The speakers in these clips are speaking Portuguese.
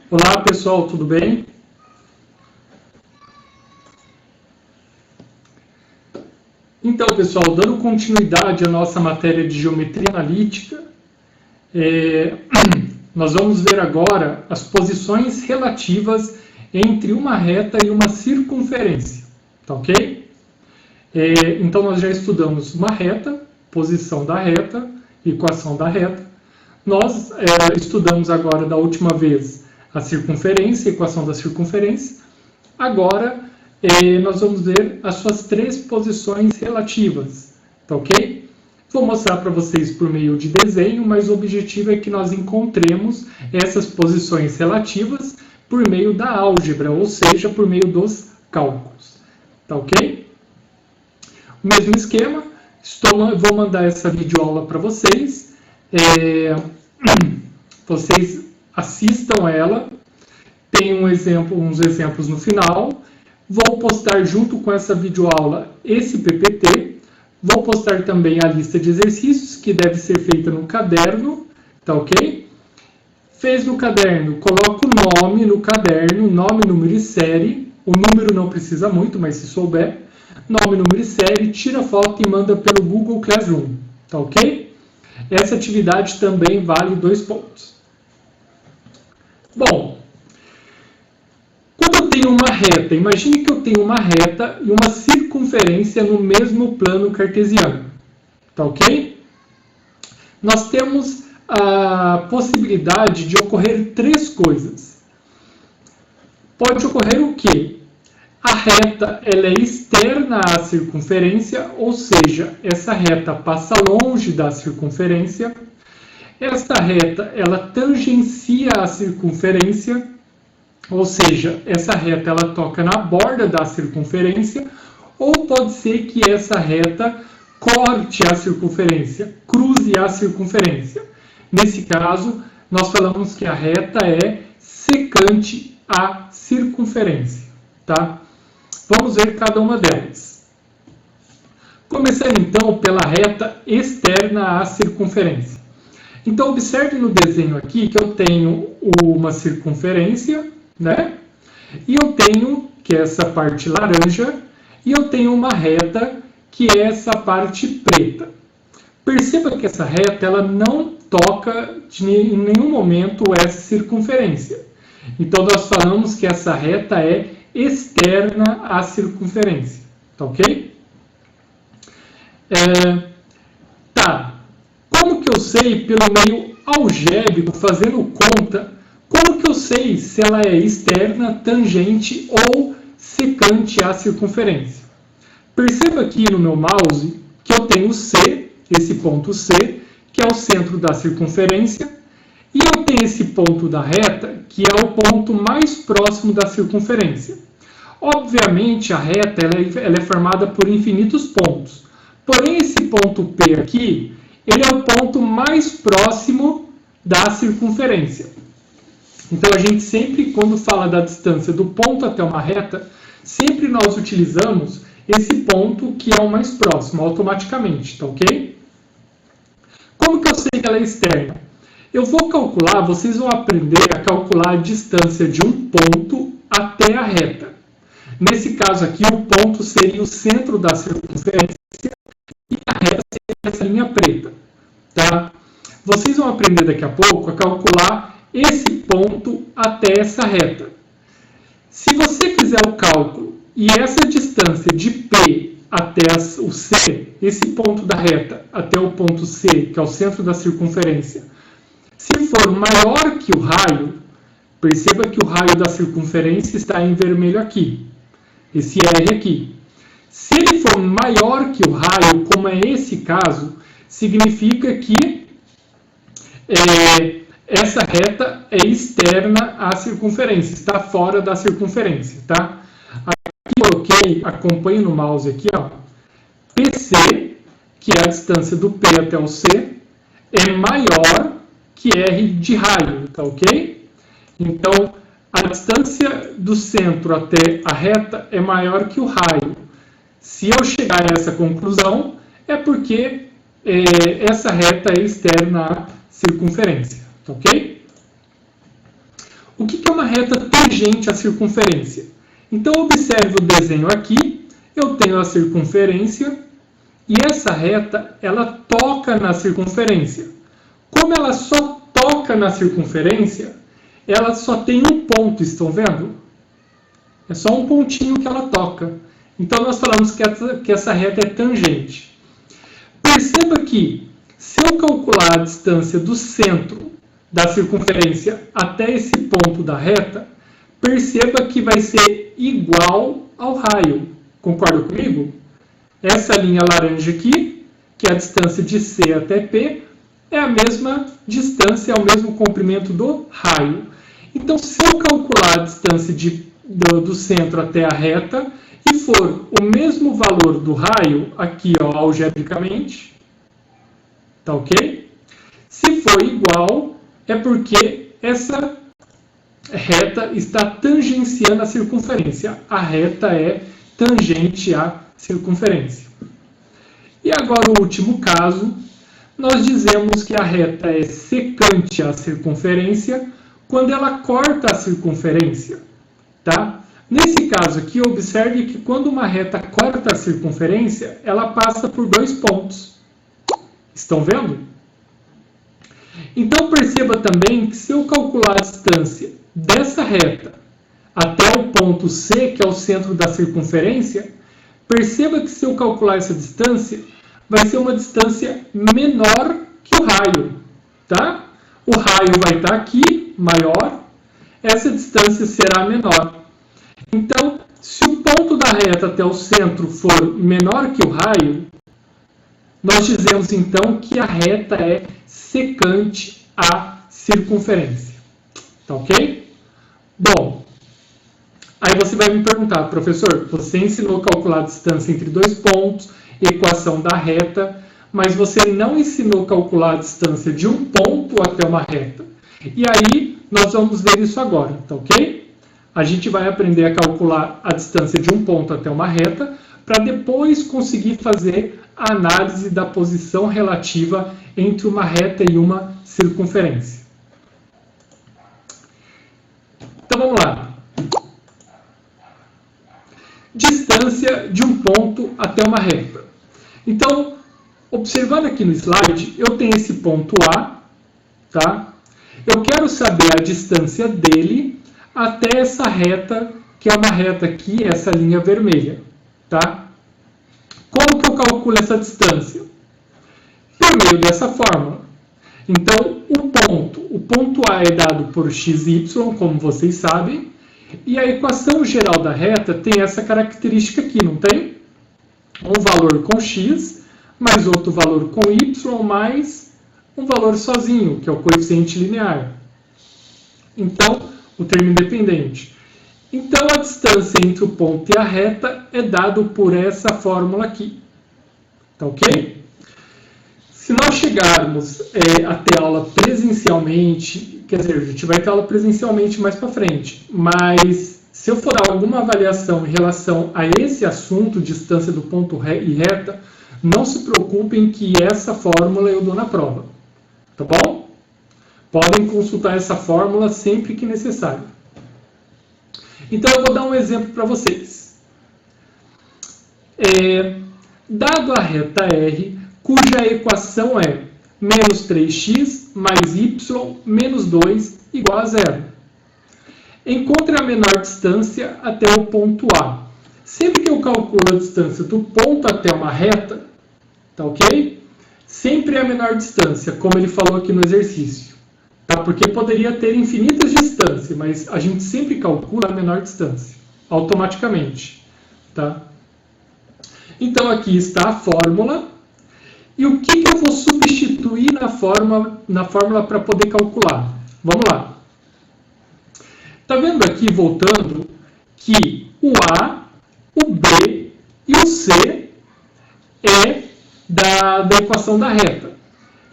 Olá pessoal, tudo bem? Então pessoal, dando continuidade à nossa matéria de geometria analítica, nós vamos ver agora as posições relativas entre uma reta e uma circunferência, tá ok? Então nós já estudamos uma reta, posição da reta, equação da reta. Nós estudamos agora da última vez a circunferência, a equação da circunferência. Agora nós vamos ver as suas três posições relativas, tá ok? Vou mostrar para vocês por meio de desenho, mas o objetivo é que nós encontremos essas posições relativas por meio da álgebra, ou seja, por meio dos cálculos, tá ok? O mesmo esquema, vou mandar essa videoaula para vocês, vocês assistam ela, tem uns exemplos no final. Vou postar junto com essa videoaula esse PPT. Vou postar também a lista de exercícios que deve ser feita no caderno, tá ok? Fez no caderno, coloca o nome no caderno, nome, número e série. O número não precisa muito, mas se souber, nome, número e série, tira foto e manda pelo Google Classroom, tá ok? Essa atividade também vale 2 pontos. Bom, quando eu tenho uma reta, imagine que eu tenho uma reta e uma circunferência no mesmo plano cartesiano, tá ok? Nós temos a possibilidade de ocorrer 3 coisas. Pode ocorrer o quê? A reta ela é externa à circunferência, ou seja, essa reta passa longe da circunferência. Esta reta ela tangencia a circunferência, ou seja, essa reta ela toca na borda da circunferência, ou pode ser que essa reta corte a circunferência, cruze a circunferência. Nesse caso, nós falamos que a reta é secante à circunferência, tá? Vamos ver cada uma delas. Começando então pela reta externa à circunferência. Então observe no desenho aqui que eu tenho uma circunferência, né? E eu tenho, que é essa parte laranja, e eu tenho uma reta, que é essa parte preta. Perceba que essa reta ela não toca em nenhum momento essa circunferência. Então nós falamos que essa reta é externa à circunferência, tá ok? Como que eu sei, pelo meio algébrico, fazendo conta, como que eu sei se ela é externa, tangente ou secante à circunferência? Perceba aqui no meu mouse que eu tenho C, esse ponto C, que é o centro da circunferência, e eu tenho esse ponto da reta, que é o ponto mais próximo da circunferência. Obviamente, a reta ela é formada por infinitos pontos. Porém, esse ponto P aqui, ele é o ponto mais próximo da circunferência. Então, a gente sempre, quando fala da distância do ponto até uma reta, sempre nós utilizamos esse ponto que é o mais próximo, automaticamente, tá ok? Como que eu sei que ela é externa? Eu vou calcular, vocês vão aprender a calcular a distância de um ponto até a reta. Nesse caso aqui, o ponto seria o centro da circunferência e a reta seria essa linha preta, tá? Vocês vão aprender daqui a pouco a calcular esse ponto até essa reta. Se você fizer o cálculo e essa distância de P até o C, esse ponto da reta até o ponto C, que é o centro da circunferência, se for maior que o raio, perceba que o raio da circunferência está em vermelho aqui, esse R aqui. Se ele for maior que o raio, como é esse caso, significa que essa reta é externa à circunferência, está fora da circunferência, tá? Aqui coloquei, acompanhe no mouse aqui, ó, PC, que é a distância do P até o C, é maior que R de raio, tá ok? Então, a distância do centro até a reta é maior que o raio. Se eu chegar a essa conclusão, é porque essa reta é externa à circunferência, tá ok? O que é uma reta tangente à circunferência? Então, observe o desenho aqui. Eu tenho a circunferência e essa reta, ela toca na circunferência. Como ela só toca na circunferência, ela só tem um ponto, estão vendo? É só um pontinho que ela toca. Então, nós falamos que essa reta é tangente. Perceba que, se eu calcular a distância do centro da circunferência até esse ponto da reta, perceba que vai ser igual ao raio. Concorda comigo? Essa linha laranja aqui, que é a distância de C até P, é a mesma distância, é o mesmo comprimento do raio. Então, se eu calcular a distância do centro até a reta e for o mesmo valor do raio, aqui ó, algebricamente, tá ok? Se for igual, é porque essa reta está tangenciando a circunferência. A reta é tangente à circunferência. E agora o último caso, nós dizemos que a reta é secante à circunferência quando ela corta a circunferência, tá? Nesse caso aqui, observe que quando uma reta corta a circunferência, ela passa por dois pontos. Estão vendo? Então perceba também que se eu calcular a distância dessa reta até o ponto C, que é o centro da circunferência, perceba que se eu calcular essa distância, vai ser uma distância menor que o raio, tá? O raio vai estar aqui, maior, essa distância será menor. Então, se o ponto da reta até o centro for menor que o raio, nós dizemos então que a reta é secante à circunferência. Tá ok? Bom, aí você vai me perguntar, professor, você ensinou a calcular a distância entre dois pontos, equação da reta, mas você não ensinou a calcular a distância de um ponto até uma reta. E aí, nós vamos ver isso agora, tá ok? A gente vai aprender a calcular a distância de um ponto até uma reta, para depois conseguir fazer a análise da posição relativa entre uma reta e uma circunferência. Então, vamos lá. Distância de um ponto até uma reta. Então, observando aqui no slide, eu tenho esse ponto A, tá? Eu quero saber a distância dele até essa reta, que é uma reta aqui, essa linha vermelha, tá? Como que eu calculo essa distância? Por meio dessa fórmula. Então, o ponto A é dado por xy, como vocês sabem, e a equação geral da reta tem essa característica aqui, não tem? Um valor com x, mais outro valor com y, mais um valor sozinho, que é o coeficiente linear. Então, o termo independente. Então, a distância entre o ponto e a reta é dado por essa fórmula aqui. Tá ok? Se nós chegarmos a ter aula presencialmente, quer dizer, a gente vai ter aula presencialmente mais para frente, mas se eu for dar alguma avaliação em relação a esse assunto, distância do ponto e reta, não se preocupem que essa fórmula eu dou na prova. Tá bom? Podem consultar essa fórmula sempre que necessário. Então, eu vou dar um exemplo para vocês. Dado a reta R, cuja equação é menos 3x mais y menos 2 igual a 0. Encontre a menor distância até o ponto A. Sempre que eu calculo a distância do ponto até uma reta, tá ok? Sempre é a menor distância, como ele falou aqui no exercício. Tá? Porque poderia ter infinitas distâncias, mas a gente sempre calcula a menor distância, automaticamente. Tá? Então, aqui está a fórmula. E o que eu vou substituir na fórmula para poder calcular? Vamos lá. Está vendo aqui, voltando, que o A, o B e o C é da equação da reta.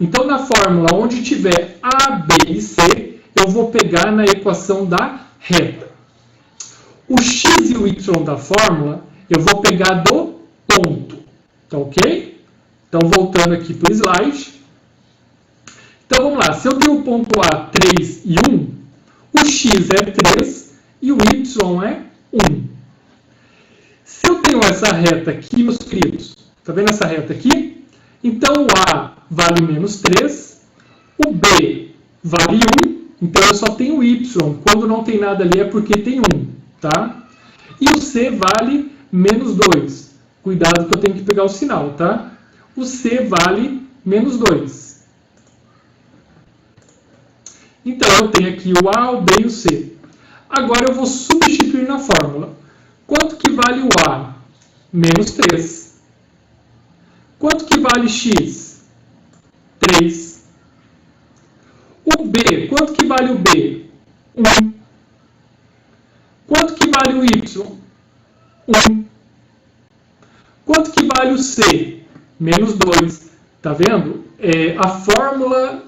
Então, na fórmula onde tiver A, B e C, eu vou pegar na equação da reta. O x e o y da fórmula, eu vou pegar do ponto. Tá ok? Então, voltando aqui para o slide. Então, vamos lá. Se eu tenho o ponto A, 3 e 1, o x é 3 e o y é 1. Se eu tenho essa reta aqui, meus queridos, está vendo essa reta aqui? Então o A vale menos 3, o B vale 1, então eu só tenho y. Quando não tem nada ali é porque tem 1, tá? E o C vale menos 2. Cuidado que eu tenho que pegar o sinal, tá? O C vale menos 2. Então eu tenho aqui o A, o B e o C. Agora eu vou substituir na fórmula. Quanto que vale o A? Menos 3. Quanto que vale x? 3. O B, quanto que vale o B? 1. Quanto que vale o y? 1. Quanto que vale o C? Menos 2. Tá vendo? A fórmula,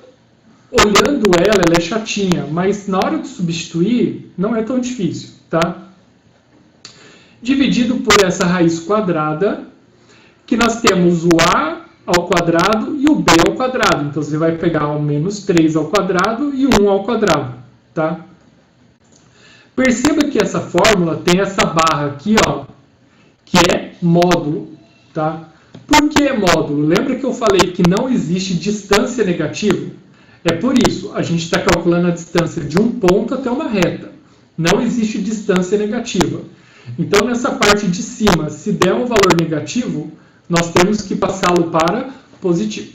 olhando ela é chatinha, mas na hora de substituir, não é tão difícil, tá? Dividido por essa raiz quadrada, que nós temos o A ao quadrado e o B ao quadrado. Então, você vai pegar o menos 3 ao quadrado e o 1 ao quadrado, tá? Perceba que essa fórmula tem essa barra aqui, ó, que é módulo, tá? Por que é módulo? Lembra que eu falei que não existe distância negativa? É por isso, a gente está calculando a distância de um ponto até uma reta. Não existe distância negativa. Então, nessa parte de cima, se der um valor negativo, nós temos que passá-lo para positivo.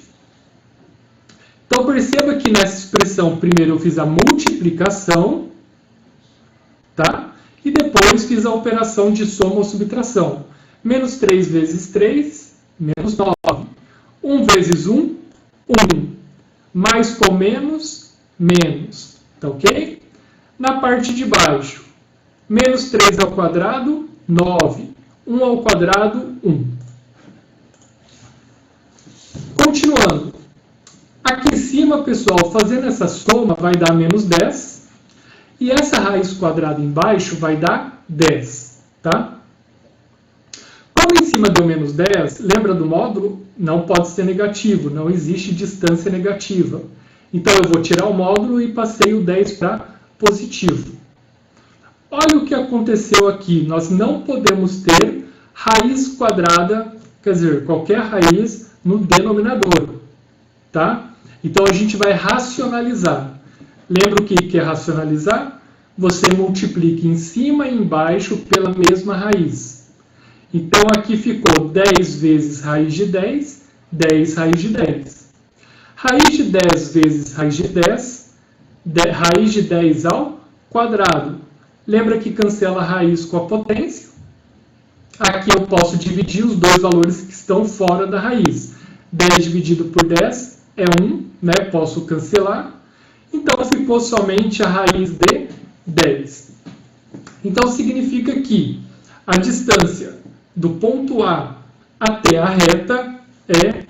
Então, perceba que nessa expressão, primeiro eu fiz a multiplicação, tá? E depois fiz a operação de soma ou subtração. Menos 3 vezes 3, menos 9. 1 vezes 1, 1. Mais com menos, menos. Tá ok? Na parte de baixo, menos 3 ao quadrado, 9. 1 ao quadrado, 1. Continuando. Aqui em cima, pessoal, fazendo essa soma, vai dar menos 10. E essa raiz quadrada embaixo vai dar 10. Tá? Como em cima deu menos 10, lembra do módulo? Não pode ser negativo, não existe distância negativa. Então, eu vou tirar o módulo e passei o 10 para positivo. Olha o que aconteceu aqui. Nós não podemos ter raiz quadrada, quer dizer, qualquer raiz no denominador. Tá? Então, a gente vai racionalizar. Lembra o que é racionalizar? Você multiplica em cima e embaixo pela mesma raiz. Então, aqui ficou 10 vezes raiz de 10, 10 raiz de 10. Raiz de 10 vezes raiz de 10, raiz de 10 ao quadrado. Lembra que cancela a raiz com a potência? Aqui eu posso dividir os dois valores que estão fora da raiz. 10 dividido por 10 é 1, né? Posso cancelar. Então, ficou somente a raiz de 10. Então, significa que a distância do ponto A até a reta é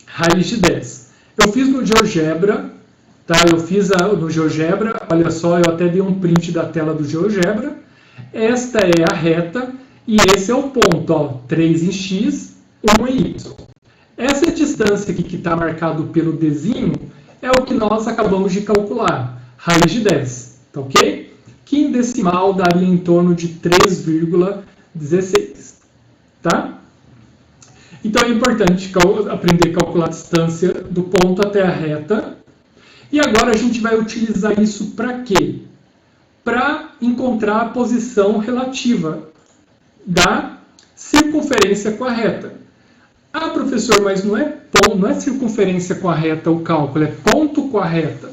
raiz de 10. Eu fiz no GeoGebra, tá? Eu fiz no GeoGebra, olha só, eu até dei um print da tela do GeoGebra. Esta é a reta e esse é o ponto, ó, 3 em x, 1 em y. Essa distância aqui que está marcado pelo Dzinho é o que nós acabamos de calcular, raiz de 10, tá ok? Que em decimal daria em torno de 3,16, tá? Então é importante aprender a calcular a distância do ponto até a reta. E agora a gente vai utilizar isso para quê? Para encontrar a posição relativa da circunferência com a reta. Ah, professor, mas não é circunferência com a reta o cálculo, é ponto com a reta.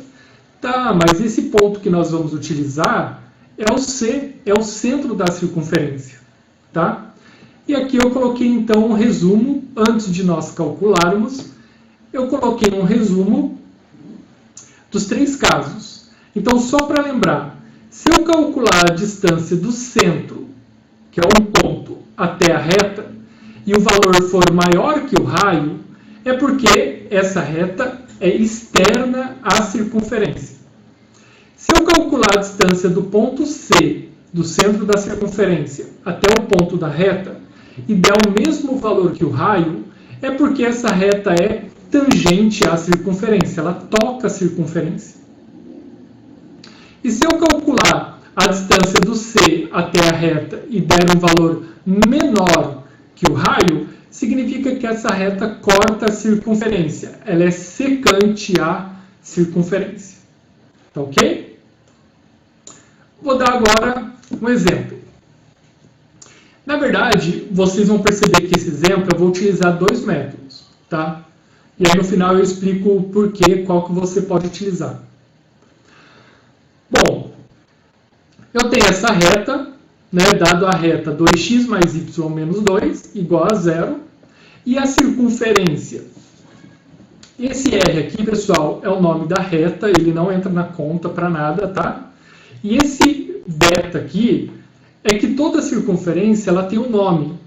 Tá, mas esse ponto que nós vamos utilizar é o C, é o centro da circunferência. Tá? E aqui eu coloquei então um resumo, antes de nós calcularmos, eu coloquei um resumo dos 3 casos. Então, só para lembrar, se eu calcular a distância do centro, que é um ponto, até a reta, e o valor for maior que o raio, é porque essa reta é externa à circunferência. Se eu calcular a distância do ponto C, do centro da circunferência, até o ponto da reta, e der o mesmo valor que o raio, é porque essa reta é tangente à circunferência, ela toca a circunferência. E se eu calcular a distância do C até a reta e der um valor menor que o raio, significa que essa reta corta a circunferência. Ela é secante à circunferência. Tá ok? Vou dar agora um exemplo. Na verdade, vocês vão perceber que esse exemplo eu vou utilizar dois métodos, tá? E aí no final eu explico o porquê, qual que você pode utilizar. Bom, eu tenho essa reta, né, dado a reta 2x mais y menos 2 igual a 0, e a circunferência. Esse R aqui, pessoal, é o nome da reta, ele não entra na conta para nada, tá? E esse beta aqui é que toda circunferência ela tem um nome,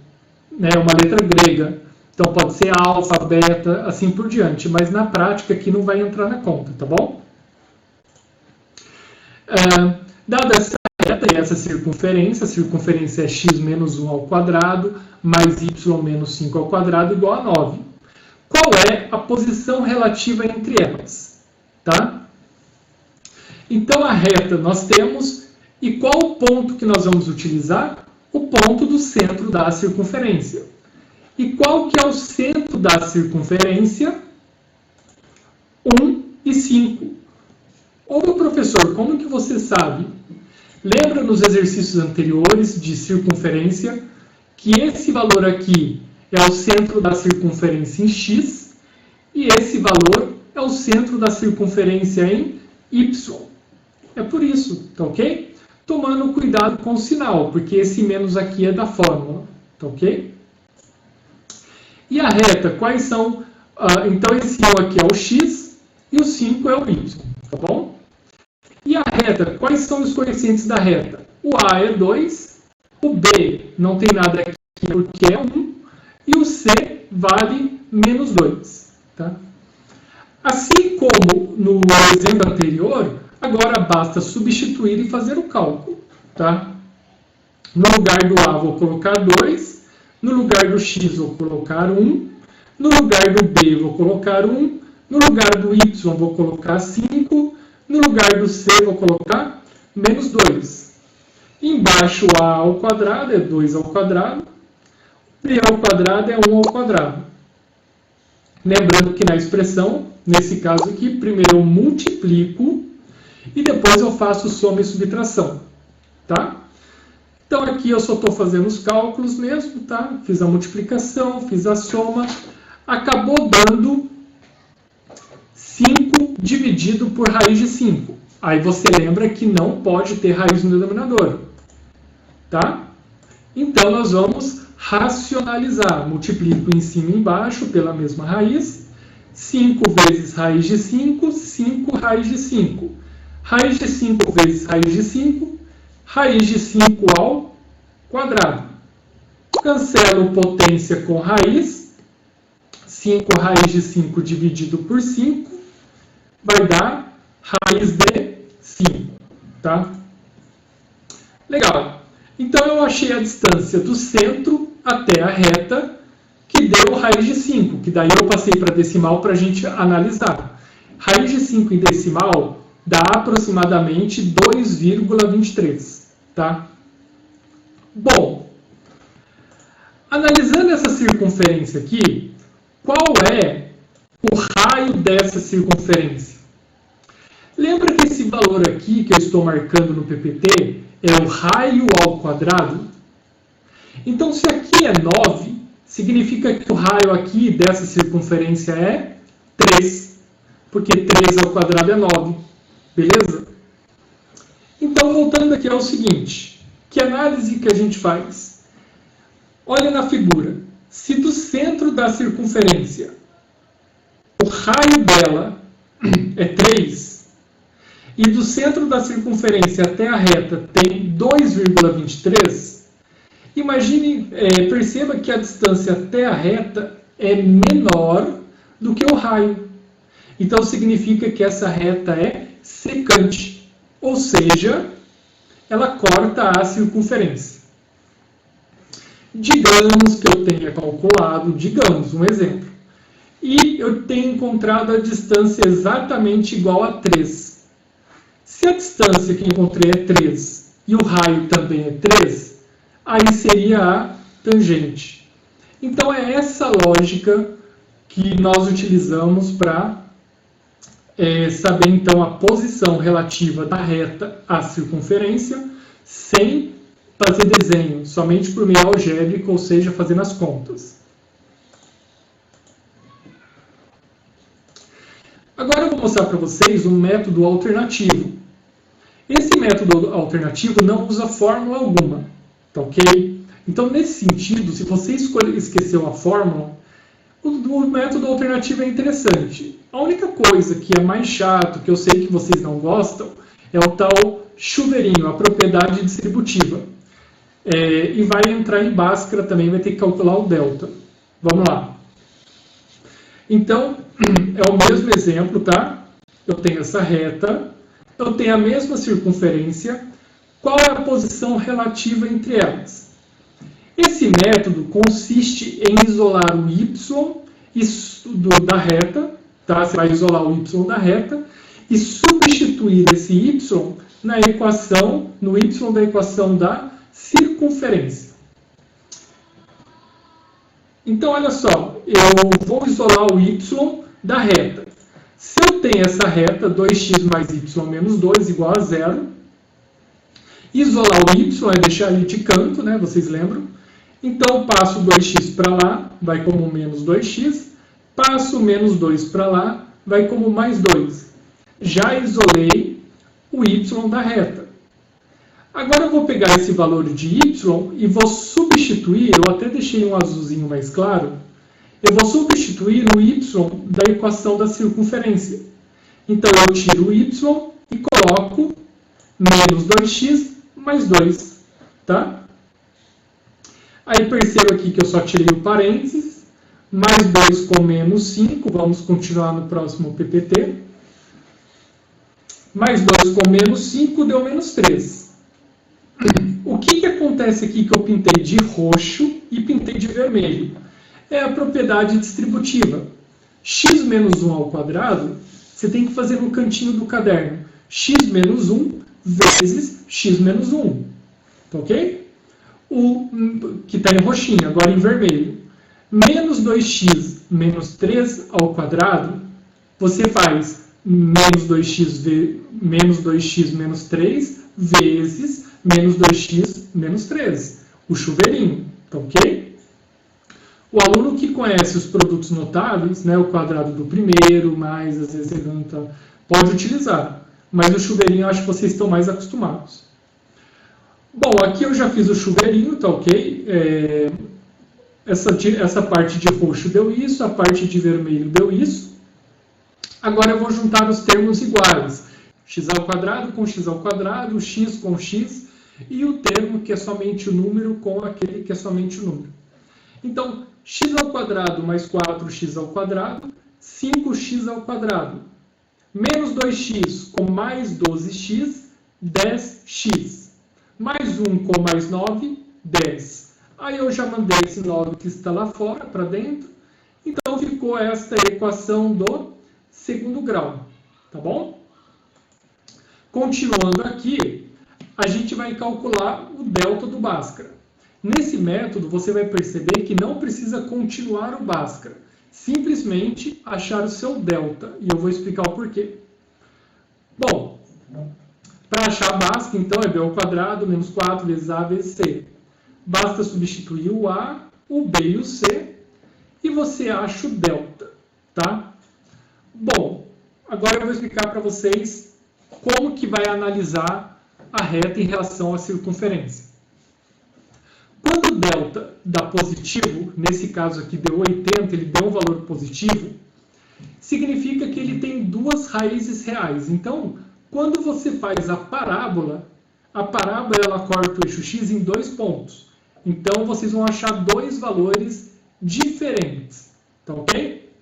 né, uma letra grega. Então pode ser alfa, beta, assim por diante, mas na prática aqui não vai entrar na conta, tá bom? Dada essa reta e essa circunferência, a circunferência é x menos 1 ao quadrado, mais y menos 5 ao quadrado, igual a 9. Qual é a posição relativa entre elas? Tá? Então, a reta nós temos, e qual o ponto que nós vamos utilizar? O ponto do centro da circunferência. E qual que é o centro da circunferência? 1 e 5. Ô, professor, como que você sabe? Lembra nos exercícios anteriores de circunferência que esse valor aqui é o centro da circunferência em x e esse valor é o centro da circunferência em y. É por isso, tá ok? Tomando cuidado com o sinal, porque esse menos aqui é da fórmula, tá ok? E a reta, quais são? Então esse 1 aqui é o x e o 5 é o y, tá bom? E a reta, quais são os coeficientes da reta? O A é 2, o B não tem nada aqui porque é 1, e o C vale menos 2. Tá? Assim como no exemplo anterior, agora basta substituir e fazer o cálculo. Tá? No lugar do A vou colocar 2, no lugar do X vou colocar 1, no lugar do B vou colocar 1, no lugar do Y vou colocar 5, no lugar do C vou colocar menos 2. Embaixo A ao quadrado é 2 ao quadrado, B ao quadrado é 1 ao quadrado. Lembrando que na expressão, nesse caso aqui, primeiro eu multiplico e depois eu faço soma e subtração. Tá? Então aqui eu só estou fazendo os cálculos mesmo, tá? Fiz a multiplicação, fiz a soma, acabou dando 5 dividido por raiz de 5. Aí você lembra que não pode ter raiz no denominador. Tá? Então nós vamos racionalizar. Multiplico em cima e embaixo pela mesma raiz. 5 vezes raiz de 5, 5 raiz de 5. Raiz de 5 vezes raiz de 5, raiz de 5 ao quadrado. Cancelo potência com raiz. 5 raiz de 5 dividido por 5 vai dar raiz de 5. Tá? Legal. Então eu achei a distância do centro até a reta, que deu raiz de 5, que daí eu passei para decimal para a gente analisar. Raiz de 5 em decimal dá aproximadamente 2,23. Tá? Bom, analisando essa circunferência aqui, qual é o raio dessa circunferência? Lembra que esse valor aqui que eu estou marcando no PPT é o raio ao quadrado? Então, se aqui é 9, significa que o raio aqui dessa circunferência é 3, porque 3 ao quadrado é 9. Beleza? Então, voltando aqui ao seguinte, que análise que a gente faz? Olha na figura. Se do centro da circunferência o raio dela é 3, e do centro da circunferência até a reta tem 2,23, perceba que a distância até a reta é menor do que o raio. Então significa que essa reta é secante, ou seja, ela corta a circunferência. Digamos que eu tenha calculado, um exemplo, e eu tenho encontrado a distância exatamente igual a 3. Se a distância que encontrei é 3 e o raio também é 3, aí seria a tangente. Então é essa lógica que nós utilizamos para saber então a posição relativa da reta à circunferência sem fazer desenho, somente por meio algébrico, ou seja, fazendo as contas. Agora eu vou mostrar para vocês um método alternativo. Esse método alternativo não usa fórmula alguma, tá ok? Então, nesse sentido, se você esqueceu a fórmula, o método alternativo é interessante. A única coisa que é mais chato, que eu sei que vocês não gostam, é o tal chuveirinho, a propriedade distributiva. E vai entrar em Bhaskara também, vai ter que calcular o delta. Vamos lá. Então, é o mesmo exemplo, tá? Eu tenho essa reta, eu tenho a mesma circunferência. Qual é a posição relativa entre elas? Esse método consiste em isolar o y da reta, tá? Você vai isolar o y da reta e substituir esse y na equação, no y da equação da circunferência. Então, olha só, eu vou isolar o y da reta. Se eu tenho essa reta, 2x mais y menos 2 igual a 0, isolar o y é deixar ele de canto, né? Vocês lembram? Então, passo 2x para lá, vai como menos 2x. Passo menos 2 para lá, vai como mais 2. Já isolei o y da reta. Agora eu vou pegar esse valor de y e vou substituir, eu até deixei um azulzinho mais claro, eu vou substituir no y da equação da circunferência. Então eu tiro o y e coloco menos 2x mais 2, tá? Aí perceba aqui que eu só tirei o parênteses, mais 2 com menos 5, vamos continuar no próximo PPT. Mais 2 com menos 5 deu menos 3. O que acontece aqui que eu pintei de roxo e pintei de vermelho? É a propriedade distributiva. X menos 1 ao quadrado, você tem que fazer no cantinho do caderno. X menos 1 vezes X menos 1. Tá ok? Que está em roxinho, agora em vermelho. Menos 2x menos 3 ao quadrado, você faz menos 2x menos 3 vezes menos 2x menos 3. O chuveirinho, tá ok? O aluno que conhece os produtos notáveis, né, o quadrado do primeiro, mais às vezes pode utilizar. Mas o chuveirinho eu acho que vocês estão mais acostumados. Bom, aqui eu já fiz o chuveirinho, tá ok? Essa parte de roxo deu isso, a parte de vermelho deu isso. Agora eu vou juntar os termos iguais. X ao quadrado com x ao quadrado, x com x, e o termo que é somente o número com aquele que é somente o número. Então, x ao quadrado mais 4x ao quadrado, 5x ao quadrado. Menos 2x com mais 12x, 10x. Mais 1 com mais 9, 10. Aí eu já mandei esse 9 que está lá fora, para dentro. Então ficou esta equação do segundo grau. Tá bom? Continuando aqui, a gente vai calcular o delta do Bhaskara. Nesse método, você vai perceber que não precisa continuar o Bhaskara. Simplesmente achar o seu delta. E eu vou explicar o porquê. Bom, para achar a Bhaskara, então, é b ao quadrado menos 4 vezes a vezes c. Basta substituir o a, o b e o c, e você acha o delta, tá? Bom, agora eu vou explicar para vocês como que vai analisar a reta em relação à circunferência. Quando o delta dá positivo, nesse caso aqui deu 80, ele deu um valor positivo, significa que ele tem duas raízes reais. Então, quando você faz a parábola ela corta o eixo x em 2 pontos. Então, vocês vão achar dois valores diferentes. Tá ok?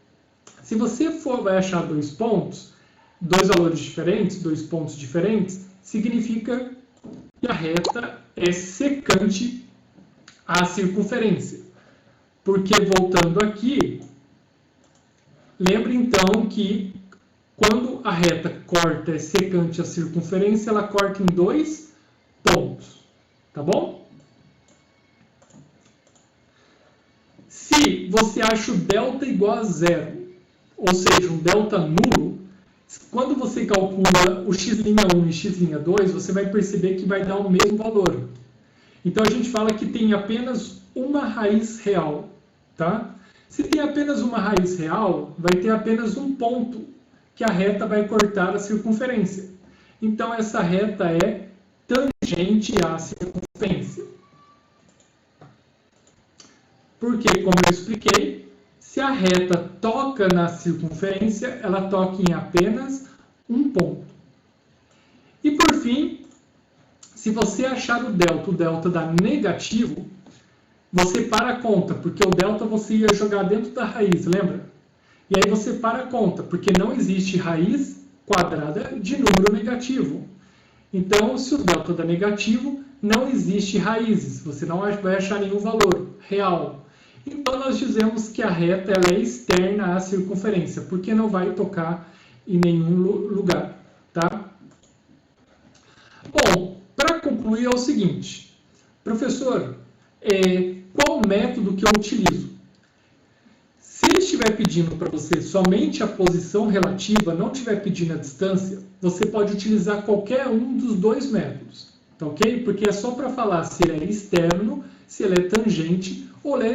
Se você vai achar 2 pontos, dois valores diferentes, 2 pontos diferentes, significa que a reta é secante à circunferência. Porque, voltando aqui, lembre então que Quando a reta corta é secante a circunferência, ela corta em 2 pontos. Tá bom? Se você acha o delta igual a zero, ou seja, um delta nulo, quando você calcula o x' 1 e x' 2, você vai perceber que vai dar o mesmo valor. Então a gente fala que tem apenas uma raiz real, tá? Se tem apenas uma raiz real, vai ter apenas um ponto que a reta vai cortar a circunferência. Então essa reta é tangente à circunferência. Porque, como eu expliquei, se a reta toca na circunferência, ela toca em apenas um ponto. E por fim, se você achar o delta dá negativo, você para a conta, porque o delta você ia jogar dentro da raiz, lembra? E aí você para a conta, porque não existe raiz quadrada de número negativo. Então, se o delta dá negativo, não existe raízes, você não vai achar nenhum valor real. Então, nós dizemos que a reta ela é externa à circunferência, porque não vai tocar em nenhum lugar. Tá? Bom, para concluir é o seguinte, professor, qual o método que eu utilizo? Se ele estiver pedindo para você somente a posição relativa, não estiver pedindo a distância, você pode utilizar qualquer um dos dois métodos, tá ok? Porque é só para falar se ele é externo, se ele é tangente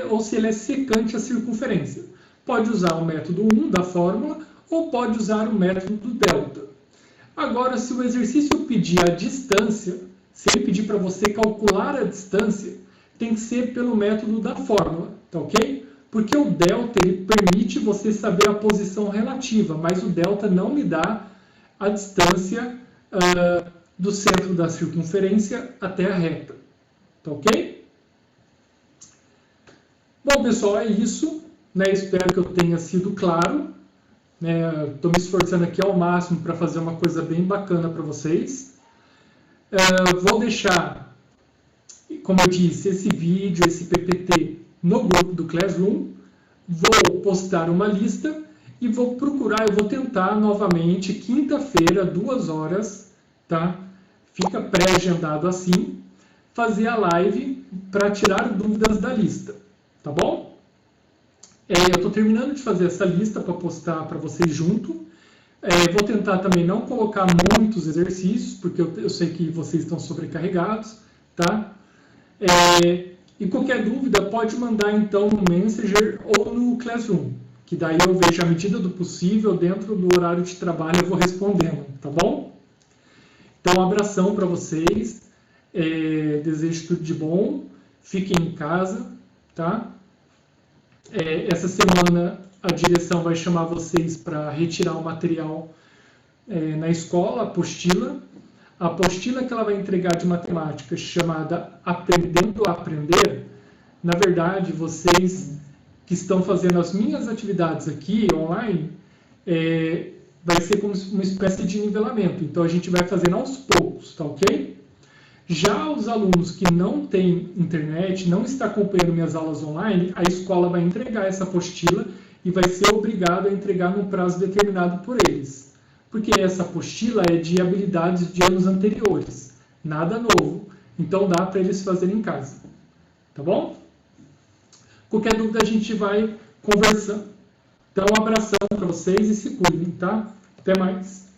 ou se ele é secante à circunferência. Pode usar o método 1 da fórmula ou pode usar o método do delta. Agora, se o exercício pedir a distância, se ele pedir para você calcular a distância, tem que ser pelo método da fórmula, tá ok? Porque o delta ele permite você saber a posição relativa, mas o delta não me dá a distância do centro da circunferência até a reta. Tá ok? Bom, pessoal, é isso. Né? Espero que eu tenha sido claro. Estou me esforçando aqui ao máximo para fazer uma coisa bem bacana para vocês. Vou deixar, como eu disse, esse vídeo, esse PPT no grupo do Classroom, vou postar uma lista e vou procurar, eu vou tentar novamente, quinta-feira, 2 horas, tá? Fica pré-agendado assim, fazer a live para tirar dúvidas da lista, tá bom? Eu estou terminando de fazer essa lista para postar para vocês junto. Vou tentar também não colocar muitos exercícios, porque eu sei que vocês estão sobrecarregados, tá? E qualquer dúvida pode mandar então no Messenger ou no Classroom, que daí eu vejo à medida do possível, dentro do horário de trabalho eu vou respondendo, tá bom? Então, um abração para vocês, desejo tudo de bom, fiquem em casa, tá? Essa semana a direção vai chamar vocês para retirar o material na escola, a apostila. A apostila que ela vai entregar de matemática, chamada Aprendendo a Aprender, na verdade, vocês que estão fazendo as minhas atividades aqui online, vai ser como uma espécie de nivelamento. Então, a gente vai fazendo aos poucos, tá ok? Já os alunos que não têm internet, não estão acompanhando minhas aulas online, a escola vai entregar essa apostila e vai ser obrigado a entregar num prazo determinado por eles. Porque essa apostila é de habilidades de anos anteriores, nada novo. Então dá para eles fazerem em casa. Tá bom? Qualquer dúvida a gente vai conversando. Então um abração para vocês e se cuidem, tá? Até mais.